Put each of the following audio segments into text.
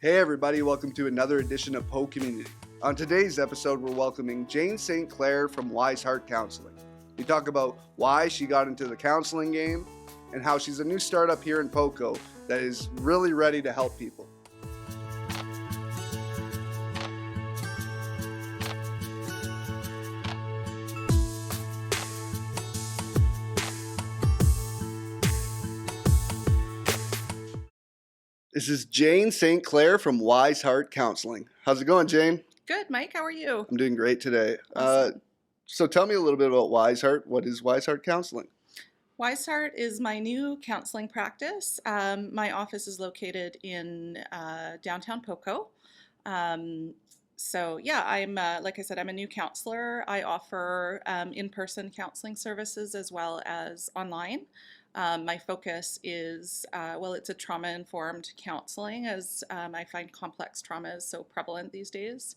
Hey everybody, welcome to another edition of PoCommunity. On today's episode, we're welcoming Jane St. Clair from Wiseheart Counselling. We talk about why she got into the counseling game and how she's a new startup here in Poco that is really ready to help people. This is Jane St. Clair from Wiseheart Counselling. How's it going, Jane? Good, Mike. How are you? I'm doing great today. Awesome. So tell me a little bit about Wiseheart. What is Wiseheart Counselling? Wiseheart is my new counseling practice. My office is located in downtown Poco. I'm like I said, I'm a new counselor. I offer in-person counseling services as well as online. My focus is, it's a trauma-informed counseling, as I find complex trauma is so prevalent these days.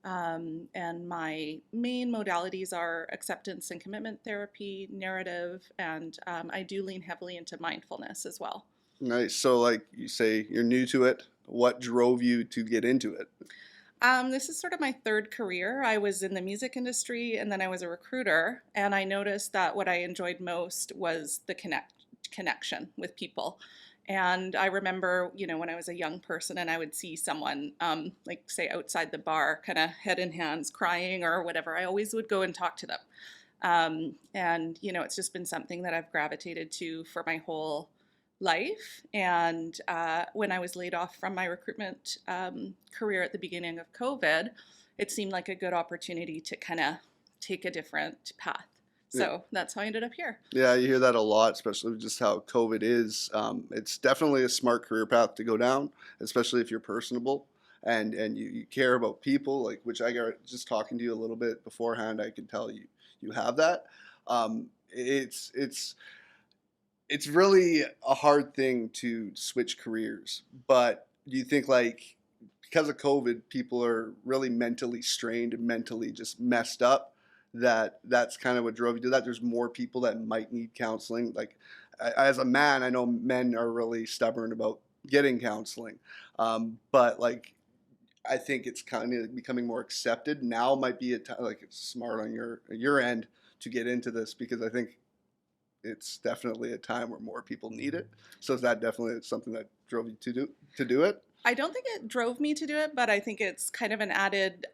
And my main modalities are acceptance and commitment therapy, narrative, and I do lean heavily into mindfulness as well. Nice. So, like you say, you're new to it. What drove you to get into it? This is sort of my third career. I was in the music industry and then I was a recruiter, and I noticed that what I enjoyed most was the connection with people. And I remember, when I was a young person and I would see someone, like say outside the bar, kind of head in hands, crying or whatever, I always would go and talk to them. It's just been something that I've gravitated to for my whole life. And when I was laid off from my recruitment career at the beginning of COVID, it seemed like a good opportunity to kind of take a different path. So that's how I ended up here. Yeah, you hear that a lot, especially with just how COVID is. It's definitely a smart career path to go down, especially if you're personable and you care about people, like which I got just talking to you a little bit beforehand. I can tell you have that. It's really a hard thing to switch careers, but do you think like because of COVID, people are really mentally strained and mentally just messed up? That's kind of what drove you to that. There's more people that might need counseling. Like as a man, I know men are really stubborn about getting counseling, but like I think it's kind of becoming more accepted now. Might be a time like it's smart on your end to get into this because I think it's definitely a time where more people need it. So is that definitely something that drove you to do it? I don't think it drove me to do it, but I think it's kind of an added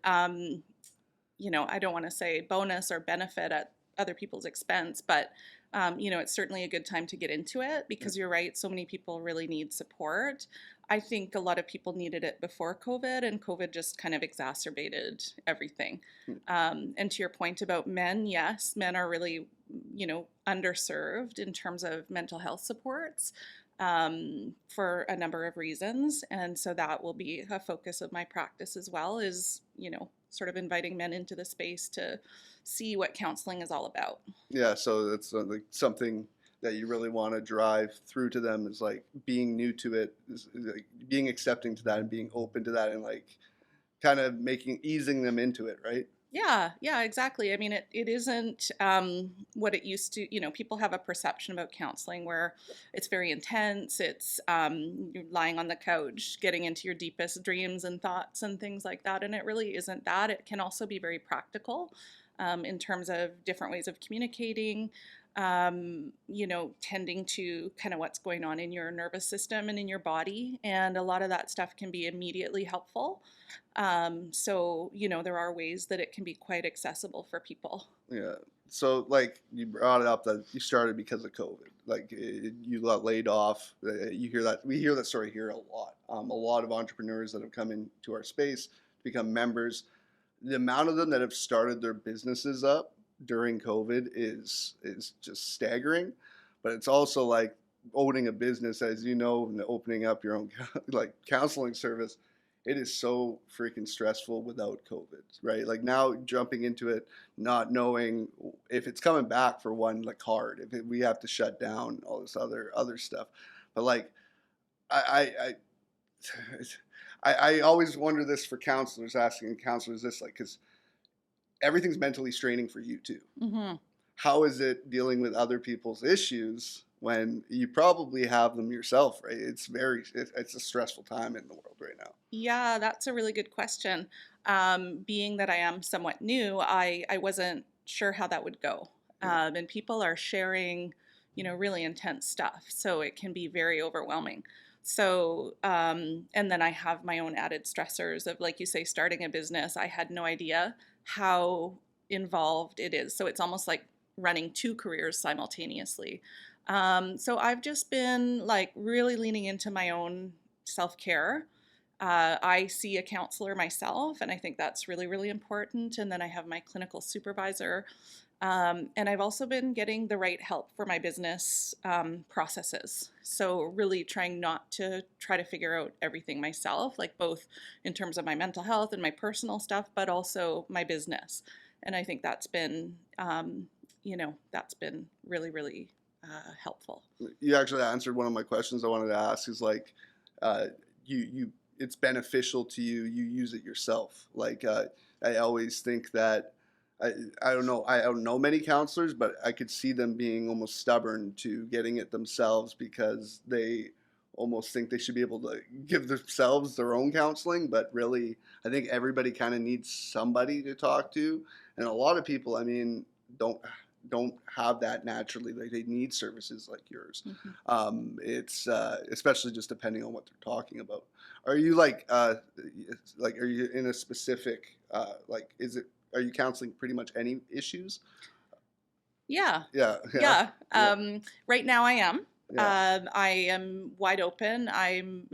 I don't want to say bonus or benefit at other people's expense, but it's certainly a good time to get into it because you're right, so many people really need support. I think a lot of people needed it before COVID, and COVID just kind of exacerbated everything. And to your point about men, yes, men are really, underserved in terms of mental health supports for a number of reasons. And so that will be a focus of my practice as well, is, sort of inviting men into the space to see what counseling is all about. Yeah, so that's like something that you really want to drive through to them is like being new to it, is like being accepting to that and being open to that and like kind of easing them into it, right? Yeah, exactly. I mean, it isn't what it used to, people have a perception about counseling where it's very intense. It's you're lying on the couch, getting into your deepest dreams and thoughts and things like that. And it really isn't that. It can also be very practical in terms of different ways of communicating, tending to kind of what's going on in your nervous system and in your body. And a lot of that stuff can be immediately helpful. There are ways that it can be quite accessible for people. Yeah. So like you brought it up that you started because of COVID. Like you got laid off. You hear that. We hear that story here a lot. A lot of entrepreneurs that have come into our space to become members. The amount of them that have started their businesses up during COVID is just staggering. But it's also like owning a business, as you know, and opening up your own like counseling service. It is so freaking stressful without COVID, right? Like now jumping into it, not knowing if it's coming back for one, like hard, if we have to shut down all this other stuff. But like, I, I always wonder this for counselors, asking counselors this, like, because everything's mentally straining for you too. Mm-hmm. how is it dealing with other people's issues when you probably have them yourself, right? It's a stressful time in the world right now. Yeah, that's a really good question. Being that I am somewhat new, I wasn't sure how that would go. Yeah. And people are sharing, really intense stuff. So it can be very overwhelming. So, and then I have my own added stressors of, like you say, starting a business. I had no idea how involved it is. So it's almost like running two careers simultaneously. So I've just been like really leaning into my own self care. I see a counselor myself, and I think that's really, really important. And then I have my clinical supervisor. And I've also been getting the right help for my business processes. So, really trying not to try to figure out everything myself, like both in terms of my mental health and my personal stuff, but also my business. And I think that's been really, really helpful. You actually answered one of my questions I wanted to ask. Is like, you it's beneficial to you. You use it yourself. Like, I always think that. I, I don't know. I don't know many counselors, but I could see them being almost stubborn to getting it themselves because they almost think they should be able to give themselves their own counseling. But really, I think everybody kind of needs somebody to talk to, and a lot of people, I mean, don't have that naturally. Like they need services like yours. Mhm. It's especially just depending on what they're talking about. Are you like are you in a specific like is it are you counseling pretty much any issues? Yeah, Yeah, yeah, yeah. yeah, Right now I am. yeah, I am wide open. I'm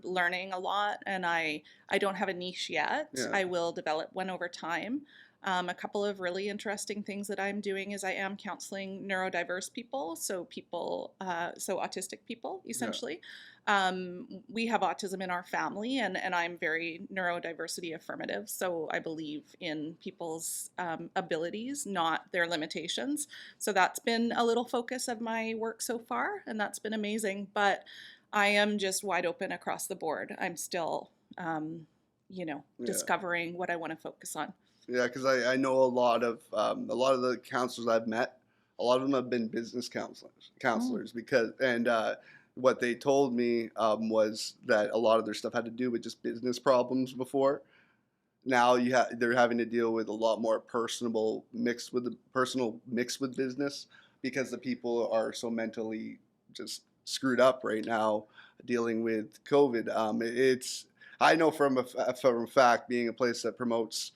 learning a lot, and I don't have a niche yet. yeah, I will develop one over time. A couple of really interesting things that I'm doing is I am counseling neurodiverse people, so autistic people, yeah. essentially. We have autism in our family, and I'm very neurodiversity affirmative. So I believe in people's abilities, not their limitations. So that's been a little focus of my work so far, and that's been amazing. But I am just wide open across the board. I'm still, Yeah. discovering what I want to focus on. Yeah, because I know a lot of the counselors I've met, a lot of them have been business Mm. counselors because what they told me was that a lot of their stuff had to do with just business problems before. Now they're having to deal with a lot more personal mixed with business because the people are so mentally just screwed up right now dealing with COVID. It's I know from a fact being a place that promotes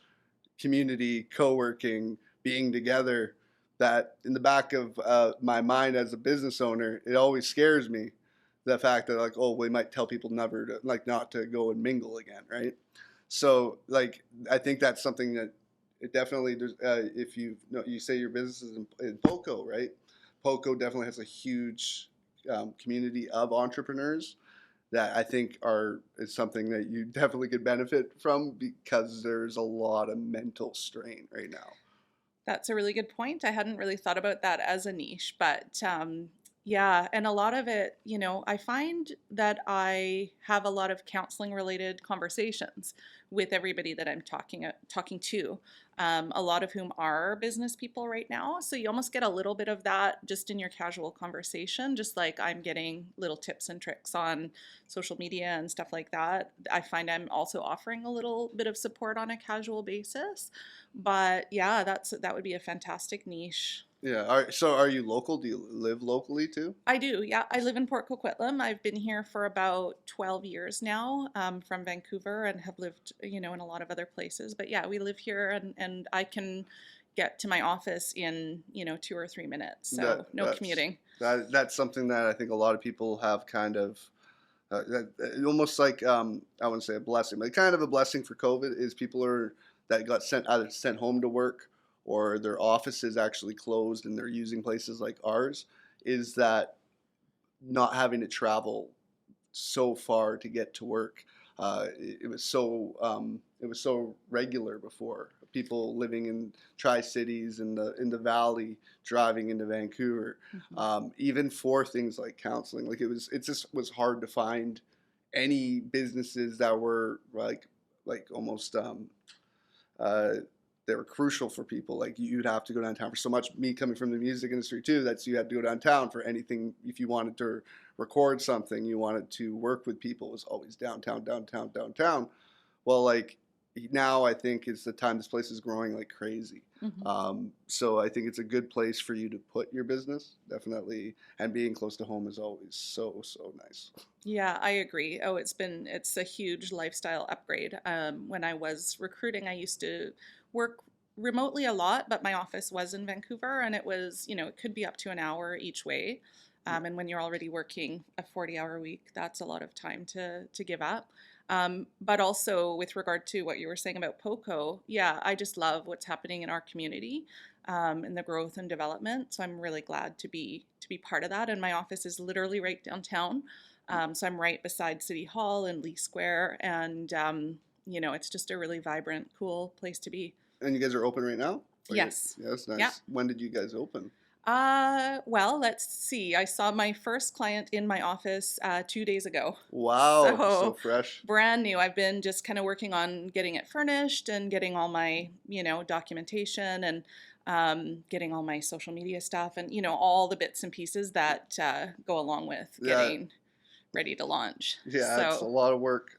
community, co-working, being together, that in the back of my mind as a business owner, it always scares me the fact that like, oh, we might tell people never to like not to go and mingle again, right? So like, I think that's something that it definitely there's if you say your business is in Poco, right? Poco definitely has a huge community of entrepreneurs that I think is something that you definitely could benefit from because there's a lot of mental strain right now. That's a really good point. I hadn't really thought about that as a niche, but yeah, and a lot of it, I find that I have a lot of counseling related conversations with everybody that I'm talking to. A lot of whom are business people right now. So you almost get a little bit of that just in your casual conversation, just like I'm getting little tips and tricks on social media and stuff like that. I find I'm also offering a little bit of support on a casual basis. But yeah, that would be a fantastic niche. Yeah. So are you local? Do you live locally too? I do, yeah. I live in Port Coquitlam. I've been here for about 12 years now, from Vancouver, and have lived, in a lot of other places. But yeah, we live here, and I can get to my office in, 2 or 3 minutes. So That no that's commuting. that's something that I think a lot of people have kind of almost like I wouldn't say a blessing, but kind of a blessing for COVID is people are that got either sent home to work or their offices actually closed and they're using places like ours. Is that not having to travel so far to get to work. It was so regular before. People living in Tri Cities in the Valley, driving into Vancouver, Mhm. even for things like counseling. Like it just was hard to find any businesses that were like almost uh, they were crucial for people. Like you'd have to go downtown for so much. Me coming from the music industry too, that's you had to go downtown for anything. If you wanted to record something, you wanted to work with people, it was always downtown, downtown, downtown. Well, like now I think is the time this place is growing like crazy. So I think it's a good place for you to put your business, definitely. And being close to home is always so, so nice. Yeah, I agree. Oh, it's a huge lifestyle upgrade. When I was recruiting, I used to work remotely a lot, but my office was in Vancouver, and it was, it could be up to an hour each way. And when you're already working a 40-hour week, that's a lot of time to give up. But also with regard to what you were saying about PoCo, yeah, I just love what's happening in our community, and the growth and development. So I'm really glad to be part of that. And my office is literally right downtown. So I'm right beside City Hall and Lee Square, and it's just a really vibrant, cool place to be. And you guys are open right now? Yes. Yeah, that's nice. Yeah. When did you guys open? Well, let's see. I saw my first client in my office 2 days ago. Wow, so fresh. Brand new. I've been just kind of working on getting it furnished and getting all my, documentation and getting all my social media stuff and, all the bits and pieces that go along with getting ready to launch. Yeah, so, it's a lot of work.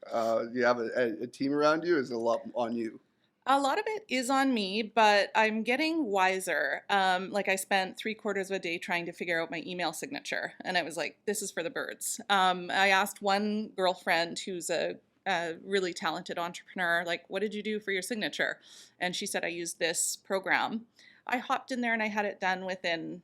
You have a team around you? Is it a lot on you? A lot of it is on me, but I'm getting wiser. Like I spent 3/4 of a day trying to figure out my email signature, and I was like, this is for the birds. I asked one girlfriend who's a really talented entrepreneur, like, what did you do for your signature? And she said, I used this program. I hopped in there and I had it done within,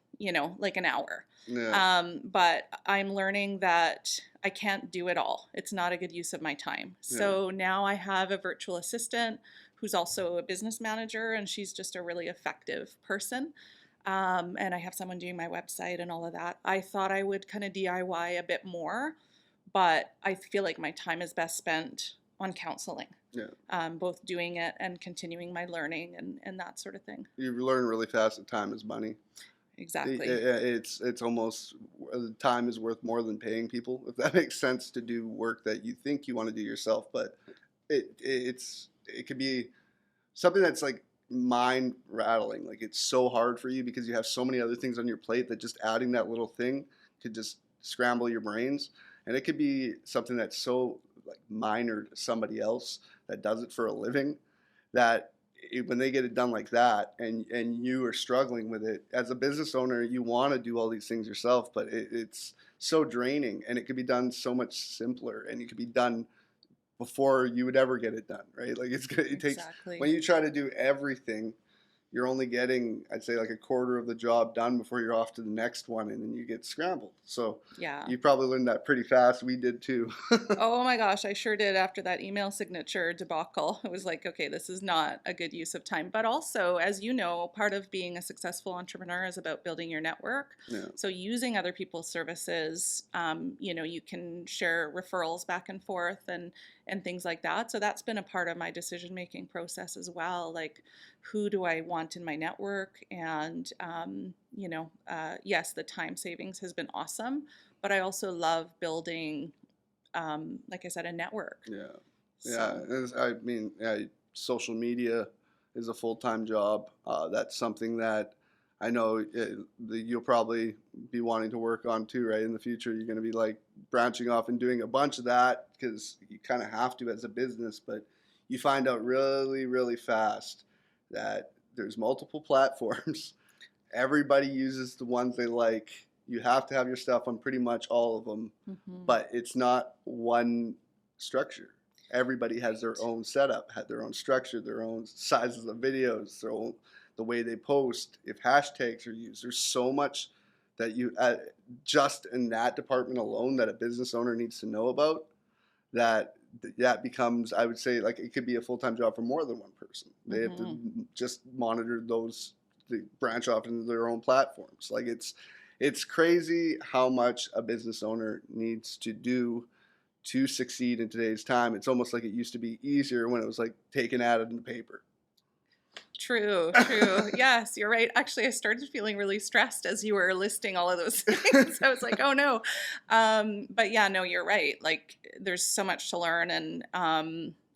like an hour. Yeah. But I'm learning that I can't do it all. It's not a good use of my time. So now I have a virtual assistant who's also a business manager, and she's just a really effective person. And I have someone doing my website and all of that. I thought I would kind of DIY a bit more, but I feel like my time is best spent on counseling. Yeah. Both doing it and continuing my learning and that sort of thing. You learn really fast that time is money. Exactly. It's almost, time is worth more than paying people, if that makes sense, to do work that you think you want to do yourself. But it could be something that's like mind rattling. Like it's so hard for you because you have so many other things on your plate that just adding that little thing could just scramble your brains. And it could be something that's so like minor to somebody else that does it for a living that when they get it done like that and you are struggling with it as a business owner, you want to do all these things yourself, but it's so draining, and it could be done so much simpler, and it could be done before you would ever get it done, right? Like it takes, when you try to do everything, you're only getting, I'd say, like 1/4 of the job done before you're off to the next one, and then you get scrambled. So yeah, you probably learned that pretty fast. We did too. Oh my gosh, I sure did after that email signature debacle. It was like, okay, this is not a good use of time. But also, as you know, part of being a successful entrepreneur is about building your network. Yeah. So using other people's services, you can share referrals back and forth and things like that. So that's been a part of my decision-making process as well. Like, who do I want in my network? And, yes, the time savings has been awesome, but I also love building, like I said, a network. Yeah. So. Social media is a full-time job. That's something that I know you'll probably be wanting to work on too, right? In the future, you're going to be like branching off and doing a bunch of that because you kind of have to as a business, but you find out really, really fast that there's multiple platforms. Everybody uses the ones they like. You have to have your stuff on pretty much all of them, but it's not one structure. Everybody has their own setup, had their own structure, their own sizes of videos, their own, the way they post, if hashtags are used. There's so much that you, just in that department alone, that a business owner needs to know about, that becomes, I would say, like it could be a full-time job for more than one person. They have to just monitor those, they branch off into their own platforms. Like it's crazy how much a business owner needs to do to succeed in today's time. It's almost like it used to be easier when it was like taking ad in the paper. True. Yes, you're right. Actually, I started feeling really stressed as you were listing all of those things. I was like, oh no. But yeah, no, you're right. Like there's so much to learn, and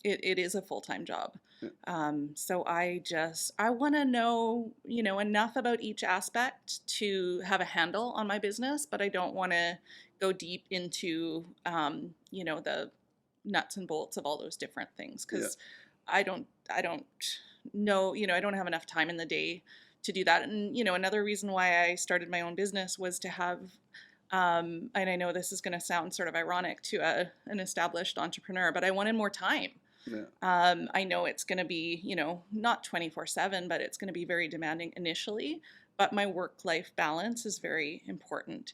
it is a full-time job. So I want to know, enough about each aspect to have a handle on my business, but I don't want to go deep into, the nuts and bolts of all those different things Yeah. because I don't know, I don't have enough time in the day to do that. And, another reason why I started my own business was to have, and I know this is going to sound sort of ironic to an established entrepreneur, but I wanted more time. Yeah. I know it's going to be, not 24/7, but it's going to be very demanding initially. But my work-life balance is very important.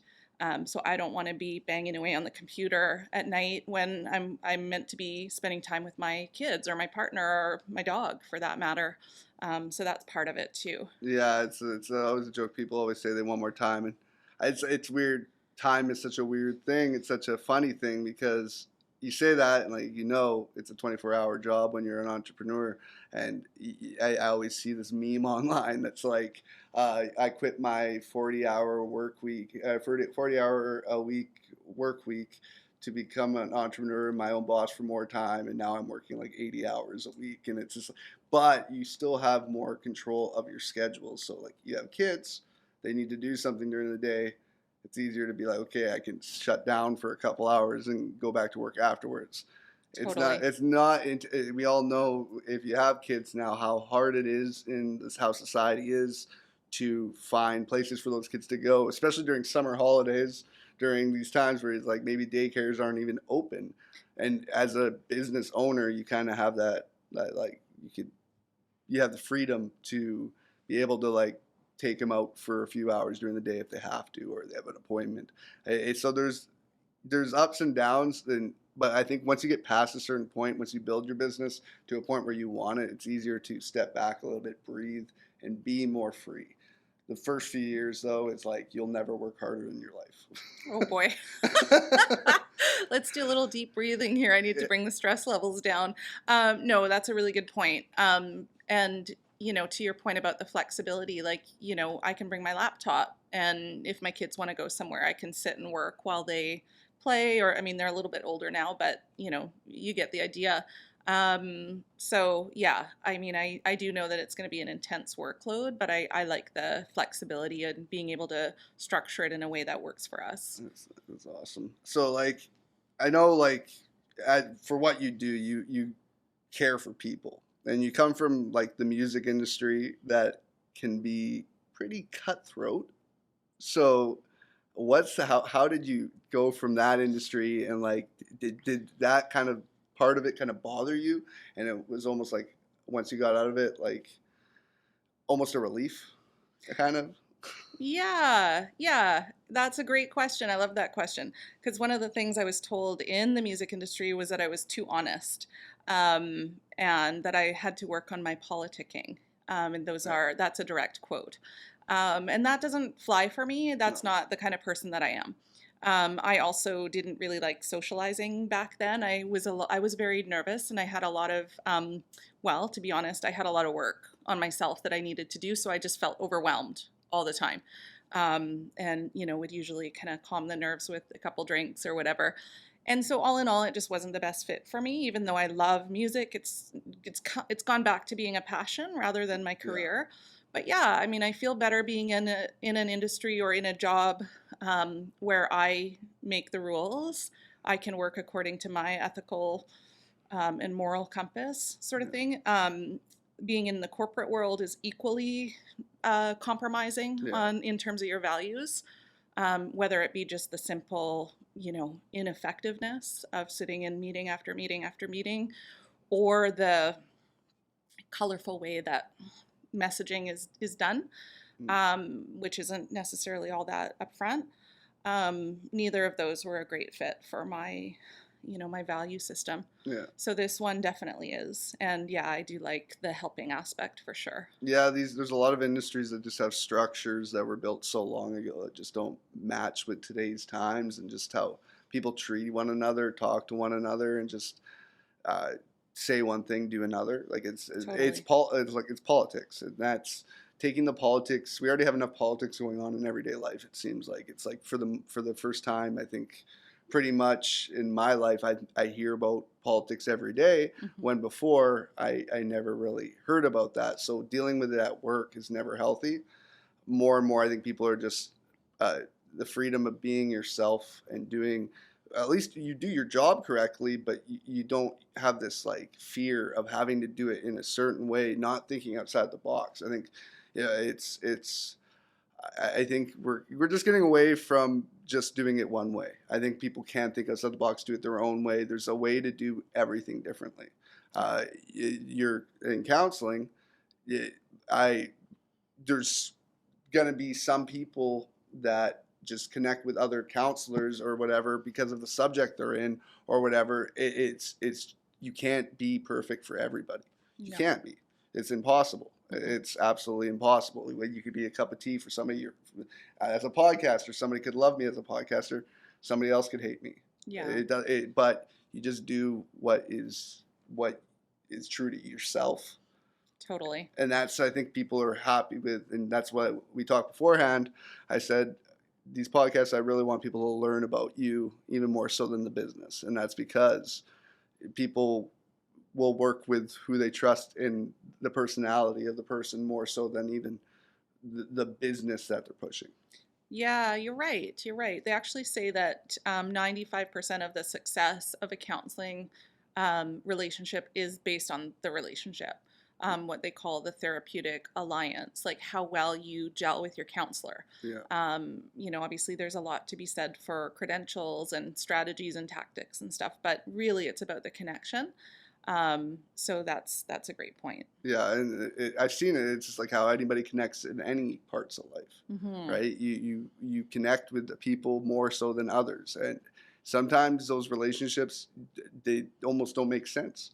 So I don't want to be banging away on the computer at night when I'm meant to be spending time with my kids or my partner or my dog, for that matter. So that's part of it too. Yeah, it's always a joke. People always say they want more time, and it's weird. Time is such a weird thing. It's such a funny thing because you say that and like it's a 24-hour job when you're an entrepreneur. And I always see this meme online that's like, I quit my 40-hour work week, 40-hour a week work week to become an entrepreneur, my own boss for more time, and now I'm working like 80 hours a week, and it's just, but you still have more control of your schedule. So like you have kids, they need to do something during the day. It's easier to be like, okay, I can shut down for a couple hours and go back to work afterwards. Totally. It's not, we all know if you have kids now how hard it is in this, how society is to find places for those kids to go, especially during summer holidays, during these times where it's like maybe daycares aren't even open. And as a business owner, you kind of have that like you have the freedom to be able to like take them out for a few hours during the day if they have to or they have an appointment. So there's ups and downs, but I think once you get past a certain point, once you build your business to a point where you want it, it's easier to step back a little bit, breathe, and be more free. The first few years, though, it's like you'll never work harder in your Oh boy. life. Let's do a little deep breathing here. I need to bring the stress levels down. No, that's a really good point. And, to your point about the flexibility, like, I can bring my laptop, and if my kids want to go somewhere, I can sit and work while they play, or, I mean, they're a little bit older now, but, you get the idea. So yeah, I mean, I do know that it's going to be an intense workload, but I like the flexibility and being able to structure it in a way that works for us. That's awesome. So, like, I know, like, for what you do, you care for people, and you come from like the music industry that can be pretty cutthroat. So, how did you go from that industry and like did that kind of part of it kind of bother you? And it was almost like once you got out of it, like almost a relief, kind of. Yeah, that's a great question. I love that question because one of the things I was told in the music industry was that I was too honest, and that I had to work on my politicking. And that's a direct quote. And that doesn't fly for me. That's No. not the kind of person that I am. I also didn't really like socializing back then. I was very nervous, and I had a lot of, well, to be honest, I had a lot of work on myself that I needed to do, so I just felt overwhelmed all the time. And would usually kind of calm the nerves with a couple drinks or whatever. And so all in all, it just wasn't the best fit for me. Even though I love music, it's gone back to being a passion rather than my Yeah. career. But yeah, I mean, I feel better being in an industry or in a job, where I make the rules. I can work according to my ethical, and moral compass, sort of Yeah. thing. Being in the corporate world is equally, compromising Yeah. on in terms of your values, whether it be just the simple, ineffectiveness of sitting in meeting after meeting after meeting, or the colorful way that messaging is done, Mm. which isn't necessarily all that upfront. Neither of those were a great fit for my value system. Yeah. So this one definitely is. And yeah, I do like the helping aspect for sure. Yeah, there's a lot of industries that just have structures that were built so long ago that just don't match with today's times and just how people treat one another, talk to one another, and just uh, say one thing, do another. Like Totally. it's politics, and that's taking the politics. We already have enough politics going on in everyday life. It seems like it's like for the first time, I think pretty much in my life, I hear about politics every day, Mm-hmm. when before I never really heard about that. So dealing with it at work is never healthy. More and more, I think people are just the freedom of being yourself and doing, at least you do your job correctly, but you don't have this like fear of having to do it in a certain way, not thinking outside the box. I think, yeah, it's I think we're just getting away from just doing it one way. I think people can think outside the box, do it their own way. There's a way to do everything differently. You're in counseling. I There's gonna be some people that just connect with other counselors or whatever because of the subject they're in or whatever. It's you can't be perfect for everybody. You No. can't be. It's impossible. It's absolutely impossible. You could be a cup of tea for somebody. As a podcaster, somebody could love me as a podcaster. Somebody else could hate me. Yeah. But you just do what is true to yourself. Totally. And that's, I think, people are happy with, and that's what we talked beforehand. I said, these podcasts, I really want people to learn about you even more so than the business. And that's because people will work with who they trust in the personality of the person more so than even the business that they're pushing. Yeah, you're right. You're right. They actually say that 95% of the success of a counseling relationship is based on the relationship, what they call the therapeutic alliance, like how well you gel with your counselor. Yeah. Obviously there's a lot to be said for credentials and strategies and tactics and stuff, but really it's about the connection. So that's a great point. Yeah, and I've seen it. It's just like how anybody connects in any parts of life, Mm-hmm. right? You connect with the people more so than others, and sometimes those relationships, they almost don't make sense,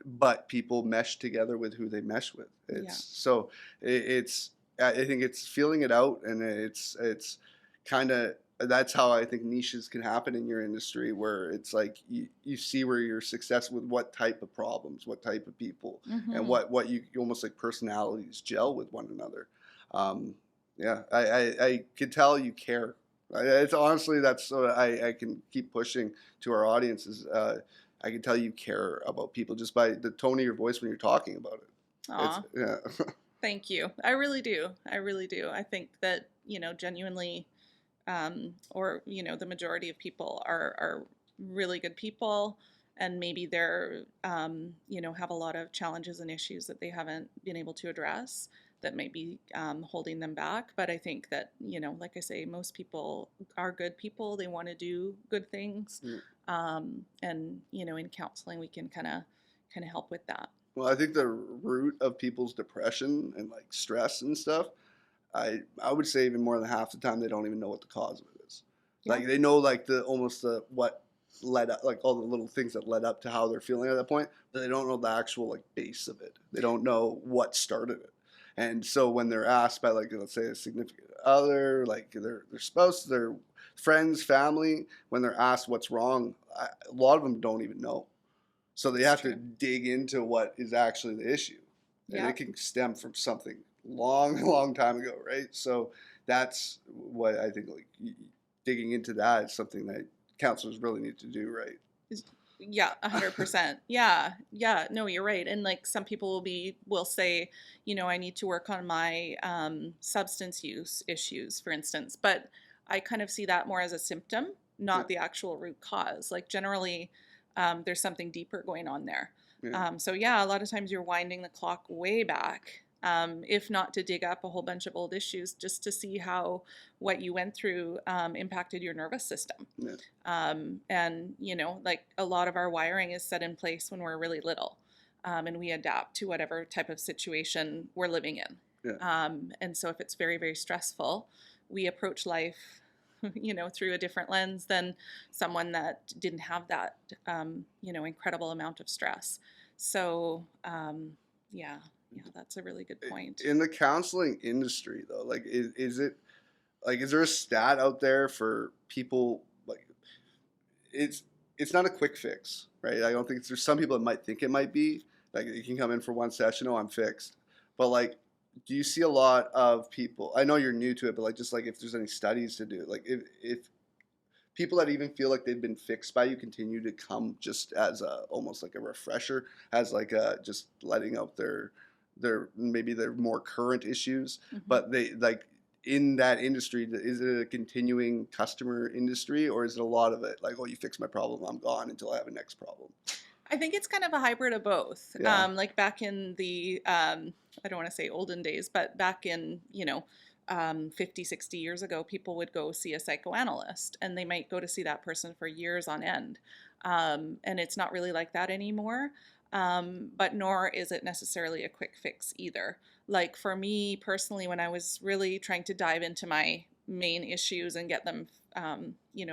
but people mesh together with who they mesh with. So it's I think it's feeling it out, and it's kind of, that's how I think niches can happen in your industry, where it's like you see where you're successful with what type of problems, what type of people, Mm-hmm. and what you almost like personalities gel with one another. Yeah, I could tell you care. It's honestly, that's so I can keep pushing to our audiences. I can tell you care about people just by the tone of your voice when you're talking about it. Aw. Yeah. Thank you. I really do. I really do. I think that, genuinely, the majority of people are really good people, and maybe they're, have a lot of challenges and issues that they haven't been able to address that might be holding them back. But I think that, like I say, most people are good people. They want to do good things. And, in counseling, we can kind of help with that. Well, I think the root of people's depression and like stress and stuff, I would say even more than half the time they don't even know what the cause of it is. Yeah. Like they know like the what led up, like all the little things that led up to how they're feeling at that point, but they don't know the actual like base of it. They don't know what started it. And so when they're asked by like, let's say, a significant other, like their spouse, their friends, family, when they're asked what's wrong, a lot of them don't even know. So they have to dig into what is actually the issue. And it can stem from something long time ago, right? So that's what I think, like digging into that is something that counselors really need to do, right? Yeah, 100%. Yeah. No, you're right. And like some people will say, I need to work on my substance use issues, for instance. But I kind of see that more as a symptom, not the actual root cause. Like generally, there's something deeper going on there. So a lot of times you're winding the clock way back, if not to dig up a whole bunch of old issues, just to see how what you went through impacted your nervous system. And, like a lot of our wiring is set in place when we're really little, and we adapt to whatever type of situation we're living in. And so if it's very, very stressful, we approach life through a different lens than someone that didn't have that, incredible amount of stress. So, that's a really good point. In the counseling industry, though, like, is there a stat out there for people, like, it's not a quick fix, right? I don't think there's some people that might think it might be, like, you can come in for one session, oh, I'm fixed. But, like, do you see a lot of people, I know you're new to it, but like just like if there's any studies to do, like if people that even feel like they've been fixed by you continue to come just as a almost like a refresher, as like a just letting out their maybe their more current issues, Mhm. but they like in that industry, is it a continuing customer industry, or is it a lot of it like, oh, you fix my problem, I'm gone until I have a next problem? I think it's kind of a hybrid of both. Yeah. Like back in the, I don't want to say olden days, but back in, 50, 60 years ago, people would go see a psychoanalyst and they might go to see that person for years on end. And it's not really like that anymore. But nor is it necessarily a quick fix either. Like for me personally, when I was really trying to dive into my main issues and get them,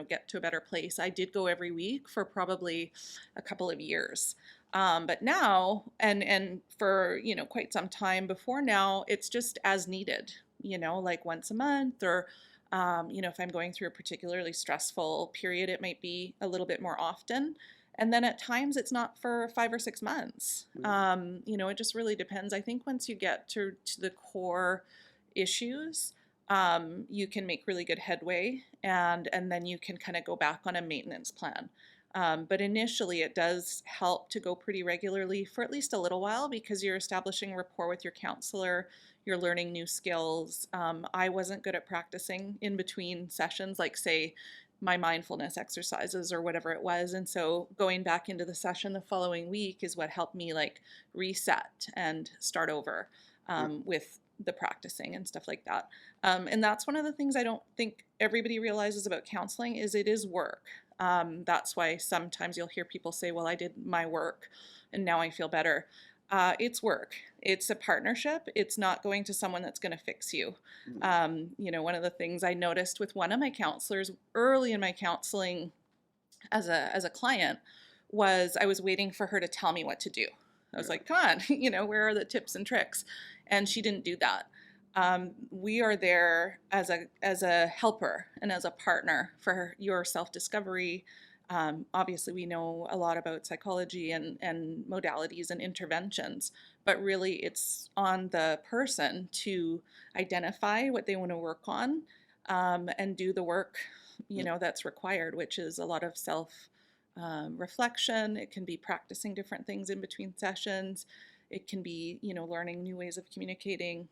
get to a better place, I did go every week for probably a couple of years. But now, and for quite some time before now, it's just as needed. Like once a month, or if I'm going through a particularly stressful period, it might be a little bit more often. And then at times it's not for 5 or 6 months. It just really depends. I think once you get to the core issues, you can make really good headway, and then you can kind of go back on a maintenance plan. But initially, it does help to go pretty regularly for at least a little while because you're establishing rapport with your counselor, you're learning new skills. I wasn't good at practicing in between sessions, like, say, my mindfulness exercises or whatever it was. And so going back into the session the following week is what helped me like reset and start over with the practicing and stuff like that. And that's one of the things I don't think everybody realizes about counseling is it is work. That's why sometimes you'll hear people say, well, I did my work and now I feel better. It's work. It's a partnership. It's not going to someone that's going to fix you. One of the things I noticed with one of my counselors early in my counseling as a client was I was waiting for her to tell me what to do. I was like, come on, where are the tips and tricks? And she didn't do that. We are there as a helper and as a partner for your self-discovery. Obviously, we know a lot about psychology and modalities and interventions, but really it's on the person to identify what they want to work on and do the work, that's required, which is a lot of self reflection. It can be practicing different things in between sessions. It can be, learning new ways of communicating.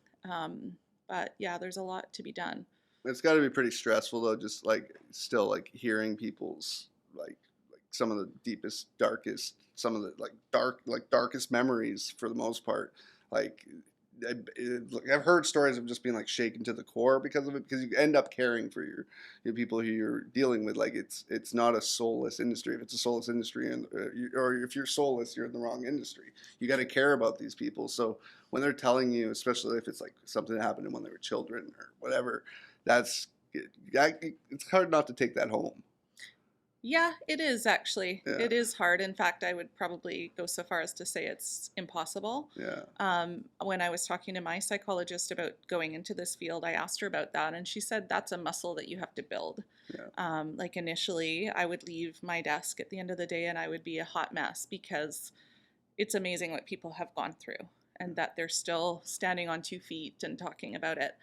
But yeah, there's a lot to be done. It's got to be pretty stressful though, just like still like hearing people's like some of the deepest, darkest, some of the darkest memories for the most part. Like I've heard stories of just being like shaken to the core because of it, because you end up caring for your people who you're dealing with. Like it's not a soulless industry. If it's a soulless industry, and or if you're soulless, you're in the wrong industry. You got to care about these people. So when they're telling you, especially if it's like something that happened when they were children or whatever, it's hard not to take that home. Yeah, it is actually. Yeah. It is hard. In fact, I would probably go so far as to say it's impossible. Yeah. When I was talking to my psychologist about going into this field, I asked her about that, and she said that's a muscle that you have to build. Yeah. Like initially, I would leave my desk at the end of the day and I would be a hot mess because it's amazing what people have gone through and that they're still standing on 2 feet and talking about it.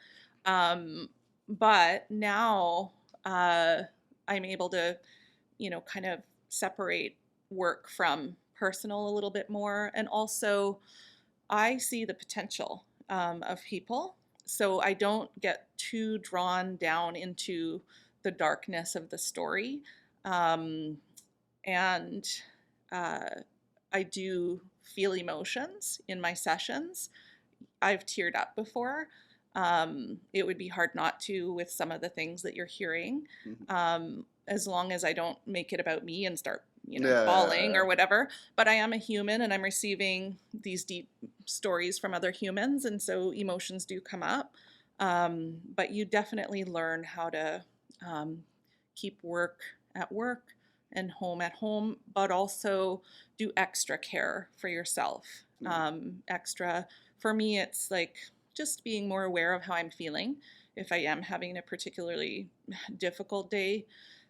But now I'm able to kind of separate work from personal a little bit more. And also, I see the potential of people. So I don't get too drawn down into the darkness of the story. And I do feel emotions in my sessions. I've teared up before. It would be hard not to with some of the things that you're hearing. As long as I don't make it about me and start, bawling or whatever. But I am a human and I'm receiving these deep stories from other humans. And so emotions do come up. But you definitely learn how to keep work at work and home at home, but also do extra care for yourself. Extra, for me, it's like just being more aware of how I'm feeling. If I am having a particularly difficult day,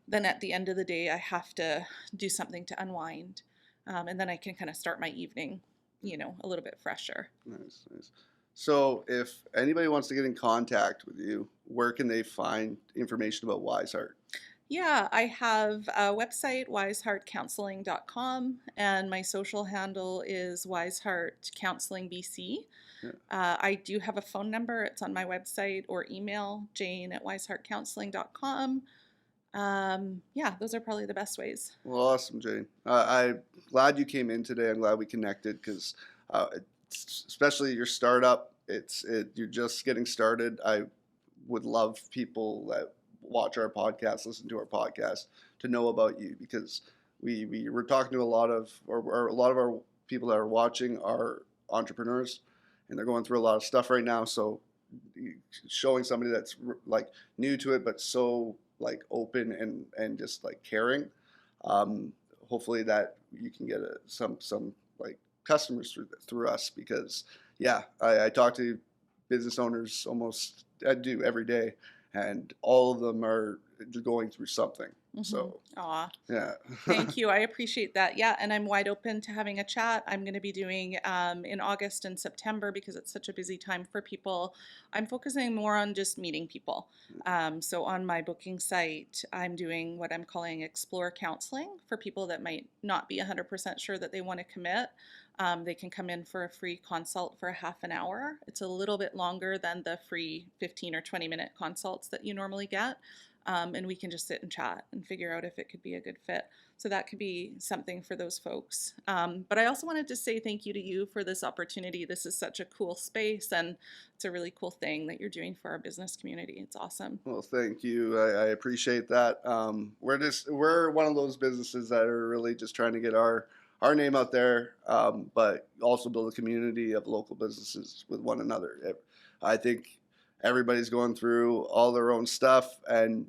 then at the end of the day, I have to do something to unwind. And then I can kind of start my evening, a little bit fresher. Nice, nice. So if anybody wants to get in contact with you, where can they find information about Wiseheart? Yeah, I have a website, wiseheartcounselling.com, and my social handle is Wiseheart Counselling BC. Yeah. I do have a phone number. It's on my website, or email, jane@wiseheartcounselling.com. Yeah, those are probably the best ways. Well, awesome, Jane. I'm glad you came in today. I'm glad we connected because, especially your startup, you're just getting started. I would love people that watch our podcast, listen to our podcast, to know about you because we're talking to a lot of or a lot of our people that are watching are entrepreneurs, and they're going through a lot of stuff right now. So showing somebody that's like new to it but so like open and just like caring, um, hopefully that you can get some like customers through us because yeah, I talk to business owners almost, I do every day, and all of them are going through something. So Aw. yeah. Thank you. I appreciate that. Yeah, and I'm wide open to having a chat. I'm going to be doing in August and September because it's such a busy time for people. I'm focusing more on just meeting people. So on my booking site, I'm doing what I'm calling explore counseling for people that might not be 100% sure that they want to commit. They can come in for a free consult for a half an hour. It's a little bit longer than the free 15 or 20-minute consults that you normally get. And we can just sit and chat and figure out if it could be a good fit. So that could be something for those folks. But I also wanted to say thank you to you for this opportunity. This is such a cool space, and it's a really cool thing that you're doing for our business community. It's awesome. Well, thank you. I appreciate that. We're one of those businesses that are really just trying to get our name out there, but also build a community of local businesses with one another. I think everybody's going through all their own stuff, and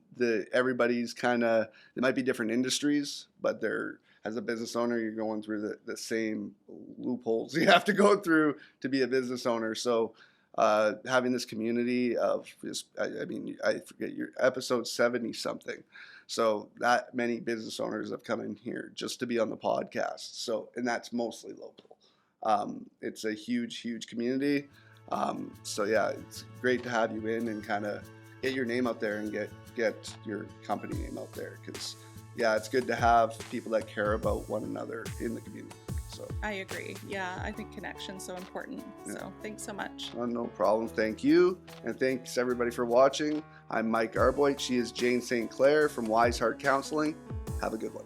everybody's kind of, they might be different industries, but they're, as a business owner, you're going through the same loopholes you have to go through to be a business owner. So having this community of just, I mean, I forget, your episode 70 something. So that many business owners have come in here just to be on the podcast. So, and that's mostly local. It's a huge, huge community. So yeah, it's great to have you in and kind of get your name out there and get your company name out there. Because yeah, it's good to have people that care about one another in the community. So I agree. Yeah, I think connection's so important. Yeah. So thanks so much. No problem. Thank you. And thanks everybody for watching. I'm Mike Arboit. She is Jane St. Clair from Wiseheart Counselling. Have a good one.